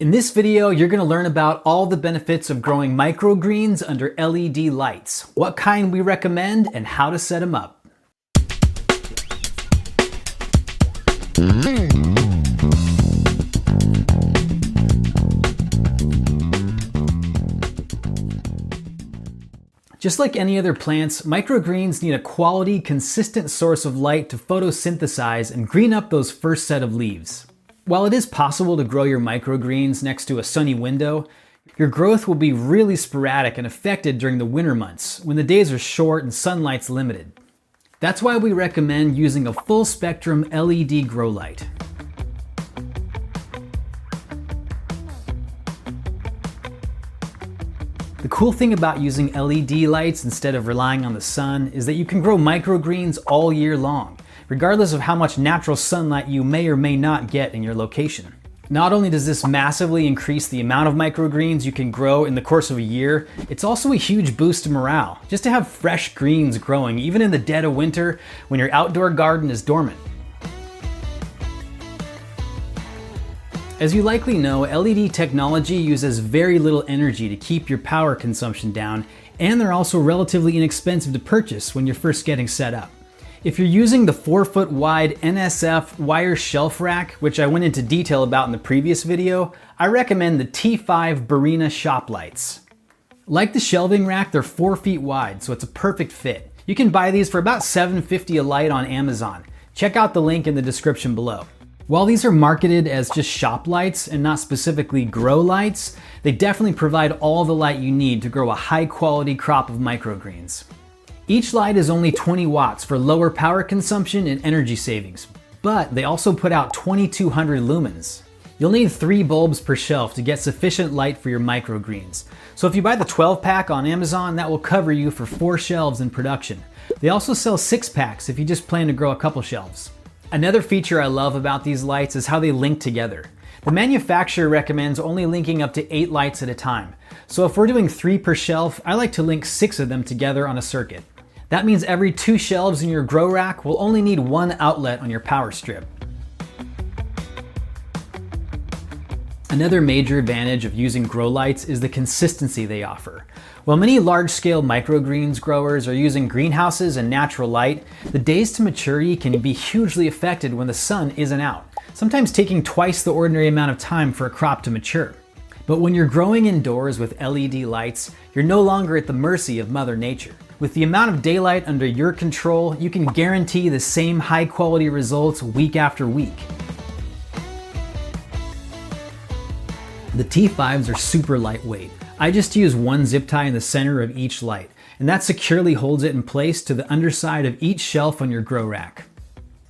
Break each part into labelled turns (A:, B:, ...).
A: In this video, you're going to learn about all the benefits of growing microgreens under LED lights, what kind we recommend, and how to set them up. Just like any other plants, microgreens need a quality, consistent source of light to photosynthesize and green up those first set of leaves. While it is possible to grow your microgreens next to a sunny window, your growth will be really sporadic and affected during the winter months when the days are short and sunlight's limited. That's why we recommend using a full spectrum LED grow light. The cool thing about using LED lights instead of relying on the sun is that you can grow microgreens all year long, regardless of how much natural sunlight you may or may not get in your location. Not only does this massively increase the amount of microgreens you can grow in the course of a year, it's also a huge boost to morale, just to have fresh greens growing even in the dead of winter when your outdoor garden is dormant. As you likely know, LED technology uses very little energy to keep your power consumption down, and they're also relatively inexpensive to purchase when you're first getting set up. If you're using the 4-foot wide NSF wire shelf rack, which I went into detail about in the previous video, I recommend the T5 Barina shop lights. Like the shelving rack, they're 4 feet wide, so it's a perfect fit. You can buy these for about $7.50 a light on Amazon. Check out the link in the description below. While these are marketed as just shop lights and not specifically grow lights, they definitely provide all the light you need to grow a high quality crop of microgreens. Each light is only 20 watts for lower power consumption and energy savings, but they also put out 2200 lumens. You'll need 3 bulbs per shelf to get sufficient light for your microgreens. So if you buy the 12-pack on Amazon, that will cover you for 4 shelves in production. They also sell 6-packs if you just plan to grow a couple shelves. Another feature I love about these lights is how they link together. The manufacturer recommends only linking up to 8 lights at a time. So if we're doing 3 per shelf, I like to link 6 of them together on a circuit. That means every 2 shelves in your grow rack will only need 1 outlet on your power strip. Another major advantage of using grow lights is the consistency they offer. While many large-scale microgreens growers are using greenhouses and natural light, the days to maturity can be hugely affected when the sun isn't out, sometimes taking twice the ordinary amount of time for a crop to mature. But when you're growing indoors with LED lights, you're no longer at the mercy of Mother Nature. With the amount of daylight under your control, you can guarantee the same high-quality results week after week. The T5s are super lightweight. I just use 1 zip tie in the center of each light, and that securely holds it in place to the underside of each shelf on your grow rack.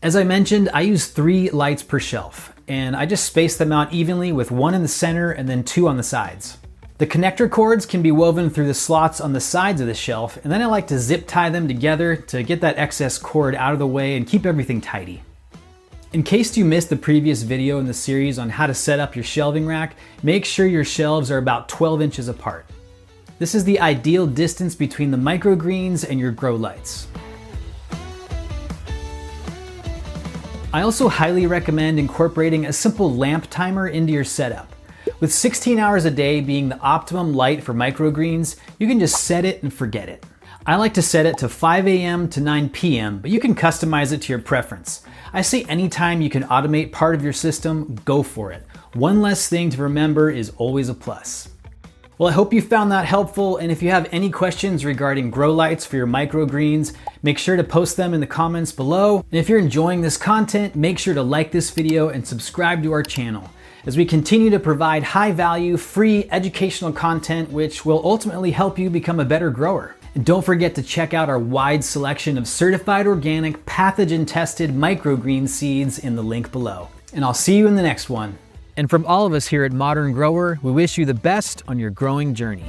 A: As I mentioned, I use 3 lights per shelf, and I just space them out evenly with 1 in the center and then 2 on the sides. The connector cords can be woven through the slots on the sides of the shelf, and then I like to zip tie them together to get that excess cord out of the way and keep everything tidy. In case you missed the previous video in the series on how to set up your shelving rack, make sure your shelves are about 12 inches apart. This is the ideal distance between the microgreens and your grow lights. I also highly recommend incorporating a simple lamp timer into your setup. With 16 hours a day being the optimum light for microgreens, you can just set it and forget it. I like to set it to 5 a.m. to 9 p.m., but you can customize it to your preference. I say anytime you can automate part of your system, go for it. One less thing to remember is always a plus. Well, I hope you found that helpful, and if you have any questions regarding grow lights for your microgreens, make sure to post them in the comments below. And if you're enjoying this content, make sure to like this video and subscribe to our channel, as we continue to provide high-value, free educational content which will ultimately help you become a better grower. And don't forget to check out our wide selection of certified organic, pathogen-tested microgreen seeds in the link below. And I'll see you in the next one. And from all of us here at Modern Grower, we wish you the best on your growing journey.